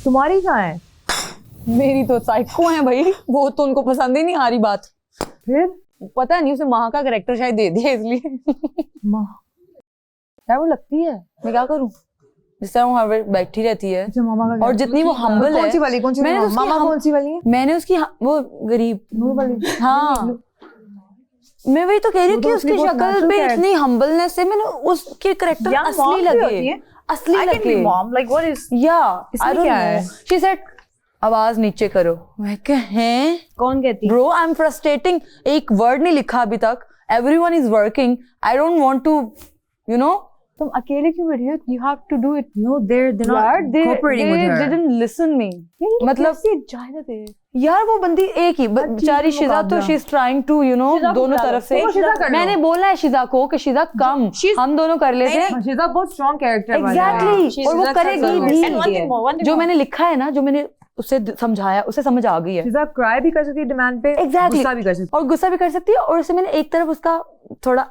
तुम्हारी कहाँ है? मेरी तो साइको है भाई, वो तो उनको पसंद ही नहीं आ रही बात। फिर पता नहीं उसे माँ का कैरेक्टर शायद दे दिया इसलिए। माँ यार वो लगती है, मैं क्या करूँ, जिस तरह वो हर वक्त बैठी रहती है। अच्छा मामा का और जितनी वो हम्बल है। कौन सी वाली? कौन सी मैंने तो उसकी मामा कौन सी वाली है? मैंने उसकी वो गरीब नूर वाली। हाँ मैं वही तो कह रही हूँ कि उसकी शक्ल पे इतनी हम्बलनेस है, मैंने उसके कैरेक्टर असली लगे, असली लगे। मॉम लाइक व्हाट इज या इसमें क्या है? शी सेड आवाज नीचे करो। मैं कहें कौन कहती? ब्रो आई एम फ्रस्ट्रेटिंग, एक वर्ड नहीं लिखा अभी तक, everyone is working, I don't want to you know. तुम अकेले क्यों बैठी हो? You have to do it. No, they're not यार cooperating with her. they didn't listen me. मतलब कैसी इजाजत है? यार वो बंदी एक ही बेचारी शिजा, तो she is trying to you know दोनों तरफ से। मैंने बोला है शिजा को कि शिजा कम, हम दोनों कर लेते हैं। शिजा बहुत स्ट्रॉन्ग कैरेक्टर वाला है। एग्जैक्टली, और वो करेगी भी। जो मैंने लिखा है ना, जो मैंने उसे समझाया, उसे समझ आ गई है। शिजा क्राई भी कर सकती है डिमांड पे, Exactly. गुस्सा भी कर सकती है। और गुस्सा भी कर सकती है। और उसे मैंने एक तरफ उसका थोड़ा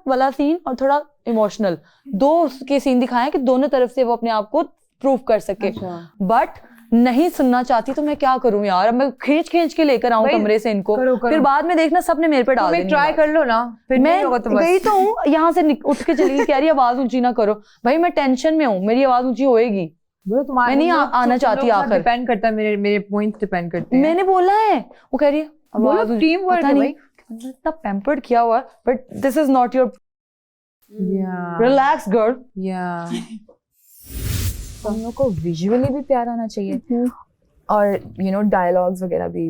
वाला सीन और थोड़ा इमोशनल, दो उसके सीन दिखाए कि दोनों तरफ से वो अपने आप को प्रूव कर सके। बट नहीं सुनना चाहती तो मैं क्या करूं यार, अब मैं खींच खींच के लेकर आऊं कमरे से इनको, फिर बाद में देखना सबने मेरे पे डाल देनी। ट्राई कर लो ना, फिर मैं नहीं होगा तो बस। गई तो हूँ यहाँ से उठ के चली, कह रही आवाज ऊंची ना करो। भाई मैं टेंशन में हूँ, मेरी आवाज ऊंची होएगी, मैं नहीं आना चाहती। आखिर डिपेंड करता है, मेरे पॉइंट्स डिपेंड करते हैं। मैंने बोला है, वो कह रही है आवाज टीम वर्क है भाई, इतना पैम्पर्ड किया हुआ, but this is not your relax girl. हम लोग को विजुअली भी प्यार आना चाहिए और यू नो डायलॉग्स वगैरह भी।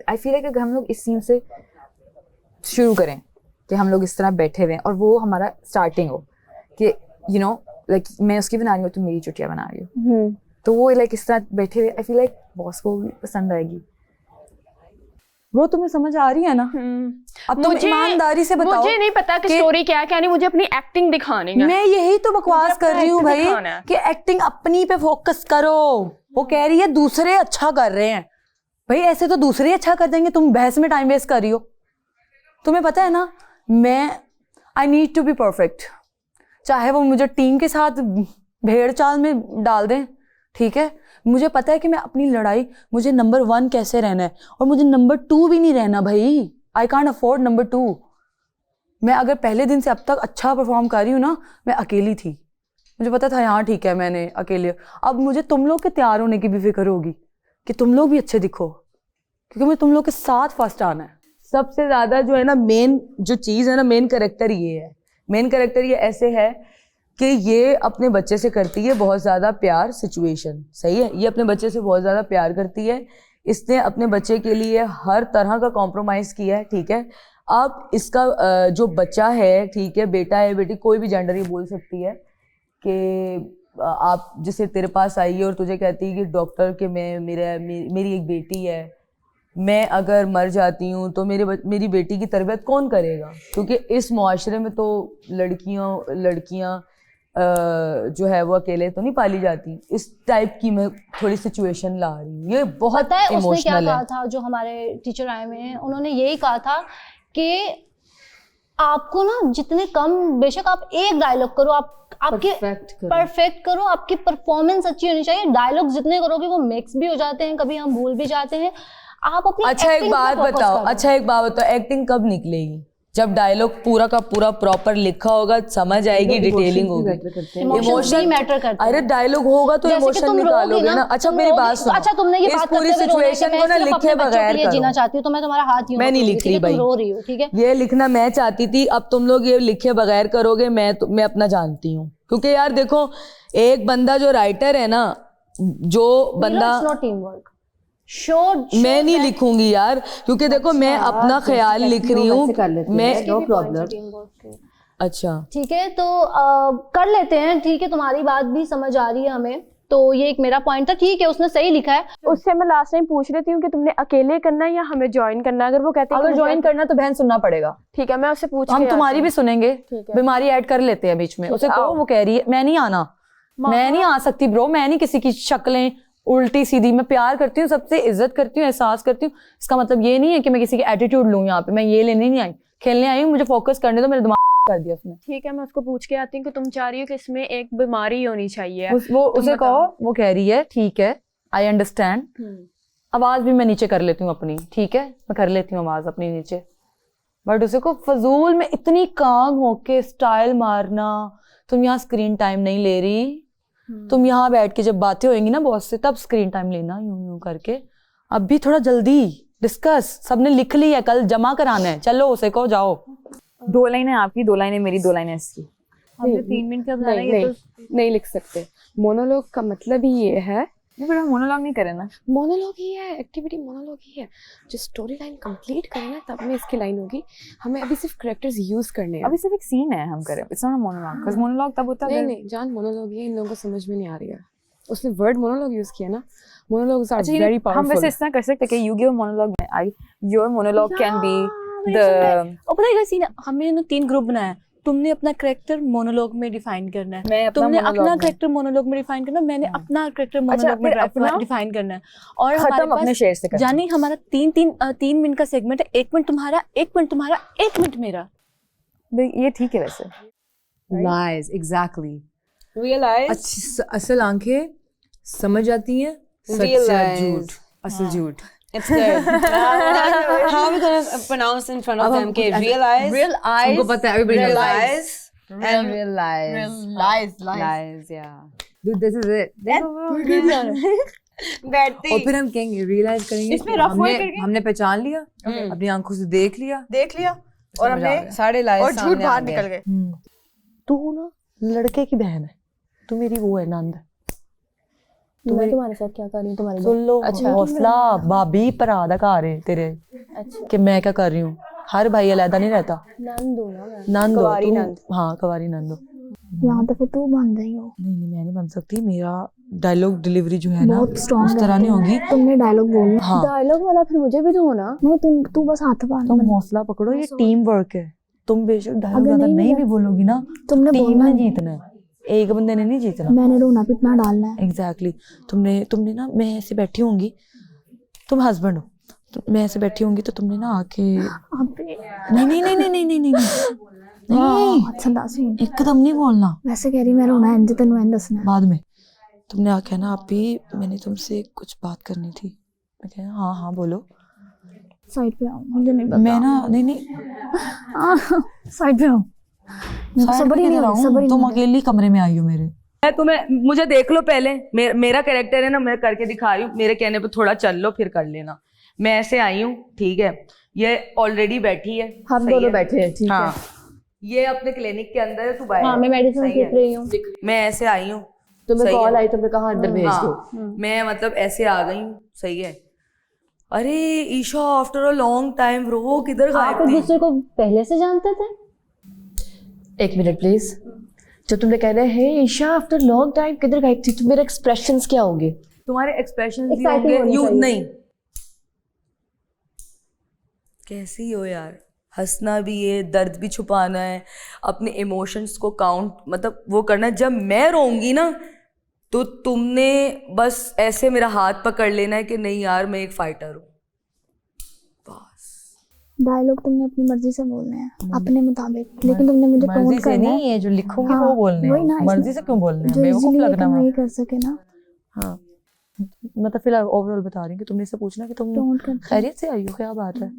आई फील लाइक अगर हम लोग इस सीन से शुरू करें कि हम लोग इस तरह बैठे हुए हैं और वो हमारा स्टार्टिंग हो कि यू नो लाइक मैं उसकी बना रही हूँ, तुम मेरी चुटिया बना रही हो, तो वो लाइक इस तरह बैठे हुए, आई फील लाइक बॉस को भी पसंद आएगी। वो तुम्हें समझ आ रही है ना? अब तुम ईमानदारी से बताओ। मुझे नहीं पता कि स्टोरी क्या है क्या नहीं, मुझे अपनी एक्टिंग दिखानी है। मैं यही तो बकवास कर रही हूँ भाई कि एक्टिंग अपनी पे फोकस करो। वो कह रही है दूसरे अच्छा कर रहे हैं, भाई ऐसे तो दूसरे अच्छा कर देंगे, तुम बहस में टाइम वेस्ट कर रही हो। तुम्हें पता है ना, मैं I need to be perfect, चाहे वो मुझे टीम के साथ भेड़ चाल में डाल दें, ठीक है। मुझे पता है कि मैं अपनी लड़ाई, मुझे नंबर 1 कैसे रहना है, और मुझे नंबर 2 भी नहीं रहना भाई। I can't afford number 2। मैं अगर पहले दिन से अब तक अच्छा परफॉर्म कर रही हूँ ना, मैं अकेली थी, मुझे पता था यहाँ ठीक है मैंने अकेले। अब मुझे तुम लोग के तैयार होने की भी फिक्र होगी कि तुम लोग भी अच्छे दिखो, क्योंकि मुझे तुम लोग के साथ फर्स्ट आना है। सबसे ज्यादा जो है ना मेन जो चीज है ना, मेन कैरेक्टर ये है। मेन कैरेक्टर ये ऐसे है कि ये अपने बच्चे से करती है बहुत ज्यादा प्यार, सिचुएशन सही है, ये अपने बच्चे से बहुत ज्यादा प्यार करती है, इसने अपने बच्चे के लिए हर तरह का कॉम्प्रोमाइज किया है, ठीक है। अब इसका जो बच्चा है, ठीक है, बेटा है बेटी, कोई भी जेंडर ये बोल सकती है कि आप जिसे तेरे पास आई है और तुझे कहती है कि डॉक्टर के मेरी एक बेटी है, मैं अगर मर जाती हूँ तो मेरी बेटी की तरबियत कौन करेगा, क्योंकि इस मुआशरे में तो लड़कियाँ जो है वो अकेले तो नहीं पाली जाती। इस टाइप की मैं थोड़ी सिचुएशन ला रही हूँ। ये बहुत इमोशनल है। उसने क्या कहा था, जो हमारे टीचर आए हुए हैं उन्होंने यही कहा था कि आपको ना जितने कम, बेशक आप एक डायलॉग करो, आपके परफेक्ट करो, आपकी परफॉर्मेंस अच्छी होनी चाहिए। डायलॉग जितने करोगे वो मिक्स भी हो जाते हैं, कभी हम भूल भी जाते हैं। आप अपनी अच्छा एक बात बताओ, एक्टिंग कब निकलेगी? जब डायलॉग पूरा का पूरा प्रॉपर लिखा होगा, समझ आएगी, डिटेलिंग होगी, इमोशन मैटर करते हैं। अरे डायलॉग होगा तो इमोशन निकालोगे ना। अच्छा मेरी बात सुनो, अच्छा तुमने ये बात पूरी सिचुएशन को ना लिखे बगैर करो। जीना चाहती हूँ तो मैं तुम्हारा हाथ यूं मैं नहीं लिख रही भाई, रो रही हूँ, ठीक है। ये लिखना मैं चाहती थी, अब तुम लोग ये लिखे बगैर करोगे, मैं अपना जानती हूँ। क्योंकि यार देखो, एक बंदा जो राइटर है ना, जो बंदा मैं नहीं लिखूंगी यार, क्योंकि देखो मैं अपना ख्याल लिख रही हूँ, मैं नो प्रॉब्लम। अच्छा ठीक है, तो कर लेते हैं, ठीक है। तुम्हारी बात भी समझ आ रही है हमें, तो ये एक मेरा पॉइंट था, ठीक है, उसने सही लिखा है। उससे मैं लास्ट टाइम पूछ रही थी कि तुमने अकेले करना है या हमें ज्वाइन करना है। अगर वो कहते हैं अगर ज्वाइन करना तो बहन सुनना पड़ेगा, ठीक है, मैं उससे पूछ हम तुम्हारी भी सुनेंगे, बीमारी ऐड कर लेते हैं बीच में। उसे कहो, वो कह रही है मैं नहीं आना, मैं नहीं आ सकती ब्रो, मैं नहीं किसी की शक्लें उल्टी सीधी, मैं प्यार करती हूँ, सबसे इज्जत करती हूँ, एहसास करती हूँ। इसका मतलब ये नहीं है कि मैं किसी की एटीट्यूड लूँ यहाँ पे, मैं ये लेने नहीं आई, खेलने आई हूँ, मुझे फोकस करने दो। मेरे दिमाग कर दिया उसने। ठीक है, मैं उसको पूछ के आती हूँ कि तुम चाह रही हो कि इसमें एक बीमारी होनी चाहिए। उसे कहो, वो कह रही है ठीक है आई अंडरस्टैंड। आवाज भी मैं नीचे कर लेती हूँ अपनी, ठीक है, मैं कर लेती हूँ आवाज अपनी नीचे, बट उसे को फजूल में इतनी काम होके स्टाइल मारना। तुम यहाँ स्क्रीन टाइम नहीं ले रही, तुम यहाँ बैठ के जब बातें होंगी ना बॉस से तब स्क्रीन टाइम लेना, यूं यूं करके। अब भी थोड़ा जल्दी डिस्कस, सबने लिख ली है, कल जमा कराना है, चलो उसे को जाओ। 2 लाइनें आपकी, 2 लाइनें मेरी, 2 लाइनें इसकी। हमने 3 मिनट का बताना, नहीं ये नहीं, तो नहीं लिख सकते। मोनोलॉग का मतलब ही ये है, नहीं पर हम मोनोलॉग नहीं करें ना। मोनोलॉग ही है, एक्टिविटी मोनोलॉग ही है। जो स्टोरी लाइन कंप्लीट करें ना तब में इसकी लाइन होगी। हमें अभी सिर्फ कैरेक्टर्स यूज करने हैं। अभी सिर्फ एक सीन है हम करें, it's not a monologue, because monologue तब होता नहीं है। नहीं जान, मोनोलॉग ये इन लोगों को समझ में नहीं आ रही है। उसने वर्ड मोनोलॉग यूज किया ना, मोनोलॉग्स आर अच्छा, वेरी हम पावरफुल। वैसे इस तरह कर सकते हैं कि यू गिव मोनोलॉग में I your monologue can be the और पता है क्या सीन है, हमने ना 3 ग्रुप बनाया है। तुमने अपना कैरेक्टर मोनोलॉग में डिफाइन करना है, मैं अपना तुमने monologue अपना में। कैरेक्टर मोनोलॉग में डिफाइन करना है, मैंने अपना कैरेक्टर मोनोलॉग में फिर अपना डिफाइन करना है। और हमारे खत्म अपने पास शेर से करना। जानी हमारा 3 मिनट का सेगमेंट है, 1 मिनट तुम्हारा, 1 मिनट तुम्हारा, 1 मिनट मेरा। ये ठीक है वैसे। Lies exactly. रियलाइज असल आंखें समझ जाती हैं, सच्चा झूठ, असल झूठ। It's good. How are we gonna pronounce in front of them? Okay, realize, Real eyes, हमको पता है, everybody knows. realize, and realize, lies, yeah. Dude, this is it. बैठती और फिर हम कहेंगे, realize करेंगे इसमें कि rough word हमने करके? हमने पहचान लिया, अपनी आंखों से देख लिया, देख लिया और हमने साढ़े लाए और झूठ बाहर निकल गए। तू ना लड़के की बहन है, तू मेरी वो है नंद। मैं तुम्हारे साथ क्या कर रही हूँ तुम्हारे सुन लो, हौसला भाभी भरा दा घर है तेरे, कि मैं क्या कर रही हूँ। हर भाई अलग नहीं रहता, नंद हो ना मैं। नंद हो कुंवारी तुम। नंद। हाँ कुंवारी नंद हो। यहाँ तो फिर तू बन रही हो। नहीं नहीं, मैं नहीं बन सकती, मेरा डायलॉग डिलीवरी जो है ना बहुत strong उस तरह नहीं होगी। तुमने डायलॉग बोलना। हाँ, डायलॉग वाला फिर मुझे भी दो ना। नहीं तू बस हाथ बांध। तुम हौसला पकड़ो, ये टीम वर्क है। तुम बेशक डायलॉग अगर अगर नहीं नहीं मिला- भी बोलोगी ना, तुमने टीम बोलना ने नहीं। जीतना है, एक बंदे ने नहीं जीतना। मैंने रोना पिटना डालना है। एग्जैक्टली तुमने ना, मैं ऐसे बैठी होंगी, तुम हस्बैंड हो, तो मैं ऐसे बैठी होंगी तो तुमने ना आके अबे नहीं नहीं नहीं नहीं नहीं नहीं नहीं नहीं, अच्छा दस मिनट एकदम नहीं बोलना, वैसे कह रही मैं रोना है, इंज तेनू एंड दसना है। बाद में। तुमने आके ना, आप भी मैंने तुमसे कुछ बात करनी थी। मैं कह हाँ हाँ बोलो। साइड पे आओ, मुझे नहीं पता। मैं ना नहीं साइड पे आओ। मेरे को साइड सबर पे ही नहीं किधर हो आऊं? रहा, सबर ही तुम नहीं हो अकेली कमरे में आई हो मेरे। मैं तुम्हें, मुझे देख लो पहले, मेरा कैरेक्टर है ना, मैं करके दिखा रही हूँ, मेरे कहने पे थोड़ा चल लो फिर कर लेना। मैं ऐसे आई हूँ, ठीक है, ये ऑलरेडी बैठी है, हम सही दोनों है? बैठे हैं, ठीक है। हाँ, ये अपने क्लिनिक के अंदर है, तू बाहर हाँ, है, मैं मेडिसिन सही सीख है? रही हूँ। मैं ऐसे आई हूँ, तुम्हें सही कॉल है? आई, तुमने कहा अंदर भेज दो। हाँ, मैं मतलब ऐसे आ गई हूँ, सही है। अरे Isha, after a long time bro, किधर आप गायब एक थी? दूसरे को पहले से जानते थे? 1 मिनट प्लीज। जब तुमने कहना है ईशा आफ्टर लॉन्ग टाइम किधर गायब थी, तो मेरे एक्सप्रेशंस क्या होंगे? तुम्हारे एक्सप्रेशन भी Exciting होंगे, होने यू चाहिए। नहीं। कैसी हो यार, हंसना भी है, दर्द भी छुपाना है, अपने इमोशंस को काउंट, मतलब वो करना है। जब मैं रोऊंगी ना तो तुमने बस ऐसे मेरा हाथ पकड़ लेना है कि नहीं यार मैं एक फाइटर हूँ, बस। डायलॉग तुमने अपनी मर्जी से बोलने हैं, अपने मुताबिक, लेकिन तुमने मुझे मर्जी टोन से करना नहीं है है, जो लिखोगे हाँ, वो बोलने वही ना, हैं। इसमें- मर्जी से क्यों बोलने हैं, जो बेवकूफ इजीली लगना तुम वहाँ। वही कर सके ना। हाँ, मतलब फिलहाल ओवरऑल बता रही हूँ कि तुमने इससे पूछना कि तुम टोन कर खैरियत से आई हो, क्या बात है।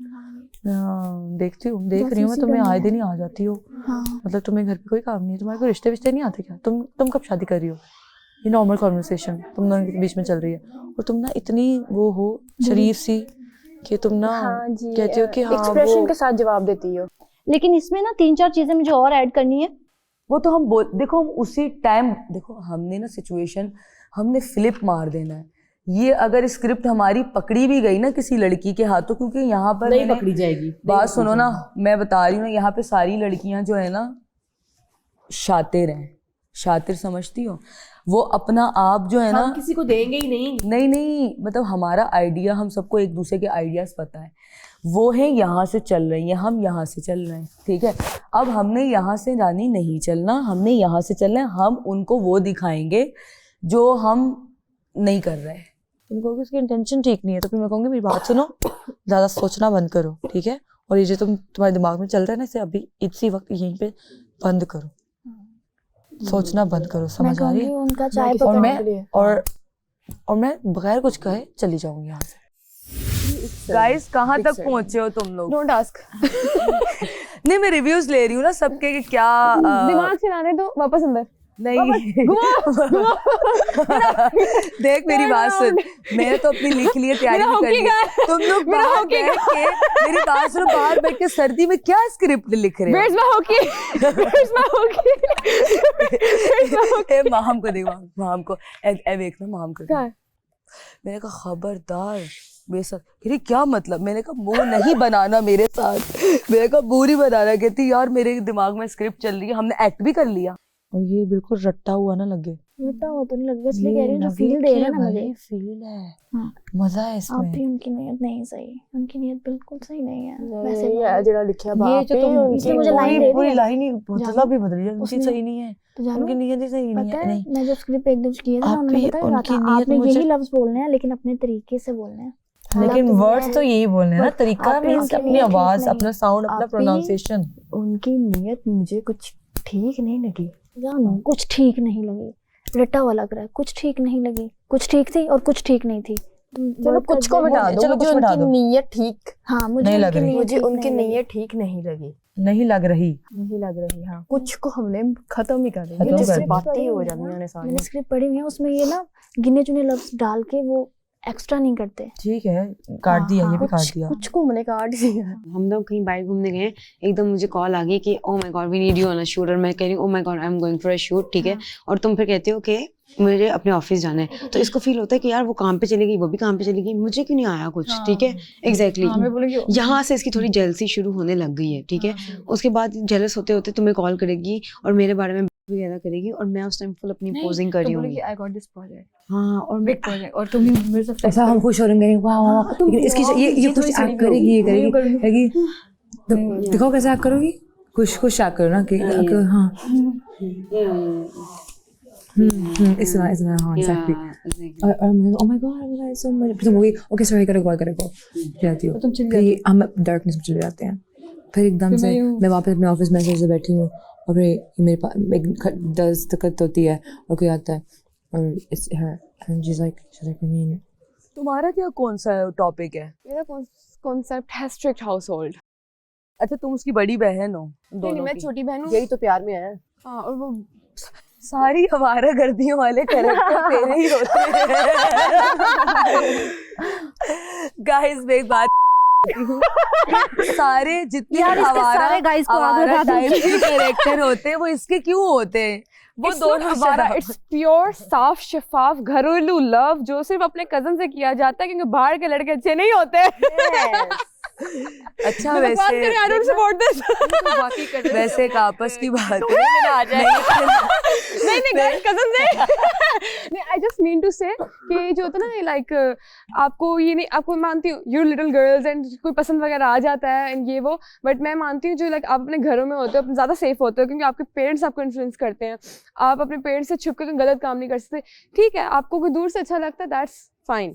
हाँ, देख रही हूँ मैं, जैसी तुम्हें करनी आए है। दिन ही आ जाती हो। हाँ मतलब तुम्हें घर पे कोई काम नहीं है, तुम्हारे कोई रिश्ते विश्ते नहीं आते क्या? तुम कब शादी कर रही हो? ये नॉर्मल कॉन्वर्सेशन तुम दोनों के बीच में चल रही है, और तुम ना इतनी वो हो शरीफ सी कि तुम ना हाँ जी, कहती हो कि हाँ एक्सप्रेशन वो के साथ जवाब देती हो। लेकिन इसमें ना 3-4 चीजें मुझे और ऐड करनी है। वो तो हम देखो, हम उसी टाइम, देखो हमने ना सिचुएशन, हमने फ्लिप मार देना है। ये अगर स्क्रिप्ट हमारी पकड़ी भी गई ना किसी लड़की के हाथों, क्योंकि यहाँ पर नहीं मैंने- पकड़ी जाएगी। बात सुनो ना, मैं बता रही हूँ ना, यहाँ पे सारी लड़कियां जो है ना शातिर हैं। शातिर समझती हो? वो अपना आप जो है ना, हम किसी को देंगे ही नहीं। नहीं मतलब हमारा आइडिया, हम सबको एक दूसरे के आइडियाज पता है। वो है यहाँ से चल रही हैं, हम यहाँ से चल रहे हैं, ठीक है। अब हमने यहाँ से रानी नहीं चलना, हमने यहाँ से चलना है। हम उनको वो दिखाएंगे जो हम नहीं कर रहे। तुम कहोगे उसकी इंटेंशन ठीक नहीं है, तो फिर मैं कहूँगी मेरी बात सुनो, ज़्यादा सोचना बंद करो, ठीक है। और ये जो तुम्हारे दिमाग में चल रहा है ना, इसे अभी इसी वक्त यहीं पे बंद करो, सोचना बंद करो, मैं समझ आ रही कहूँगी है? उनका चाय और पकाने के मैं लिए। और और मैं बगैर कुछ कहे चली जाऊंगी यहाँ से। गाइस कहाँ तक पहुंचे हो तुम लोग? Don't ask. नहीं मैं रिव्यूज ले रही हूँ ना सबके कि क्या दिमाग चलाने दो, वापस अंदर। नहीं देख मेरी बात सुन, मैंने तो अपनी लिख ली है, तैयारी भी कर ली है। तुम लोग बाहर बैठ के मेरी बात सुनो, बाहर बैठ के सर्दी में क्या स्क्रिप्ट लिख रहे हो? Where's my hockey? Where's my hockey? ए माम को देख, माम को ए देखना, माम को क्या है? मैंने कहा खबरदार बेशक। अरे क्या मतलब? मैंने कहा मुंह नहीं बनाना मेरे साथ, मैंने कहा बुरी बनाना। कहती यार मेरे दिमाग में स्क्रिप्ट चल रही है, हमने एक्ट भी कर लिया। और ये बिल्कुल रट्टा हुआ ना लगे, बेटा वो तो नहीं लग रहा, इसलिए कह रही हूँ जो फील दे रहे हैं ना मुझे। फील है, हाँ। मजा है आप इसमें। भी उनकी नीयत नहीं सही, उनकी नीयत बिल्कुल सही नहीं है। वैसे ये जरा लिखा ये जो तुम इसने मुझे लाइन दे पूरी दी, लाइन ही मतलब भी बदल दी, उनकी उसने- सही नहीं है, तो जानो उनकी नीयत ही सही नहीं पता है। है नहीं मैं जब स्क्रिप्ट एक दिन किए थे ना, आप उन्होंने भी पता है उनकी क्या था, नीयत आपने मुझे- यही लफ्ज बोलने हैं लेकिन अपने तरीके से बोलने हैं। लेकिन मतलब वर्ड्स तो यही बोलने हैं ना, but तरीका आप भी मींस उनकी अपनी नीयत ठीक आवाज, नहीं। अपना साउंड, अपना आप भी- प्रोनाउंसिएशन। उनकी नीयत मुझे कुछ ठीक नहीं लगी। जानो कुछ ठीक नहीं लगी, रटा हुआ लग रहा है। कुछ ठीक नहीं लगी, कुछ ठीक थी और कुछ ठीक नहीं थी। चलो कुछ को बिठा दो, चलो मुझे कुछ बिठा उनकी दो। नीयत ठीक हाँ मुझे नहीं लग उनकी रही। नीयत मुझे ठीक उनकी नहीं लगी। नीयत ठीक नहीं लगी, नहीं लग रही। नहीं लग रही। हाँ कुछ को हमने खत्म ही कर दिया, खत्म कर जैसे दिया। बातें ही हो जाती हैं सारी। मैंने स्क्रिप्ट पढ़ी हुई है, उसमें ये ना गिने चुने लफ्ज डाल के वो एक्स्ट्रा नहीं करते। ठीक है, काट दिया, ये भी हाँ, काट दिया। कुछ को हमने काट दिया। हम लोग कहीं बाहर घूमने गए, एकदम मुझे कॉल आ गई कि oh my god we need you on a shoot, और मैं कह रही हूँ oh my god I am going for a shoot, ठीक है, और तुम फिर कहते हो कि मुझे अपने ऑफिस जाना है, तो इसको फील होता है कि यार वो काम पे चली गई, वो भी काम पे चली गई, मुझे क्यों नहीं आया कुछ, ठीक है, एग्जैक्टली। यहाँ से इसकी थोड़ी जेलसी शुरू होने लग गई है, ठीक है। उसके बाद जेलस होते होते तुम्हें कॉल करेगी और मेरे बारे में वगैरह करेगी, और मैं उस टाइम फुल अपनी पोजिंग कर रही हूँ। आई गॉट दिस प्रोजेक्ट, हाँ, और बिग प्रोजेक्ट, और तुम मेरे साथ ऐसा हम खुश हो रहे हैं, वाह वाह, लेकिन इसकी ये कुछ एक्ट करेगी, ये करेगी, दिखाओ कैसे एक्ट करोगी, कुछ एक्ट करो ना कि हाँ इस तरह, हाँ एग्जैक्टली। और oh my god so much, तुम होगी ओके सॉरी करेगा जाती हो, फिर हम डार्कनेस में चले जाते हैं, फिर एकदम से मैं वापस अपने ऑफिस में ऐसे बैठी हूँ, और फिर मेरे पास एक दस्तखत होती है और कोई आता है और it's her and she's like I mean तुम्हारा क्या कौन सा टॉपिक है? मेरा कॉन्सेप्ट है स्ट्रिक्ट हाउस होल्ड। अच्छा तुम उसकी बड़ी बहन हो? नहीं, मैं छोटी बहन हूँ। यही तो प्यार में है। हाँ, और वो सारी हमारा गर्दियों वाले कैरेक्टर तेरे ही होते हैं। गाइस मैं एक बात सारे जितने सारे guys को आगे हमारा बढ़ा दो। टाइप के कैरेक्टर होते हैं वो इसके क्यों होते हैं? वो दोनों हमारा इट्स प्योर साफ शफाफ घरेलू लव जो सिर्फ अपने कजन से किया जाता है, क्योंकि बाहर के लड़के अच्छे नहीं होते। अच्छा वैसे I don't support this। वैसे एक आपस की बात है। नहीं गाइस, कसम से नहीं, आई जस्ट मीन टू से कि जो होता है ना लाइक आपको ये नहीं, आपको मानती हूँ यू लिटिल गर्ल्स एंड कोई पसंद वगैरह आ जाता है एंड ये वो, बट मैं मानती हूँ जो लाइक आप अपने घरों में होते हो ज़्यादा सेफ होते हो, क्योंकि आपके पेरेंट्स आपको इन्फ्लुएंस करते हैं, आप अपने पेरेंट्स से छुप कर गलत काम नहीं कर सकते। ठीक है, आपको कोई दूर से अच्छा लगता है, दैट्स फाइन।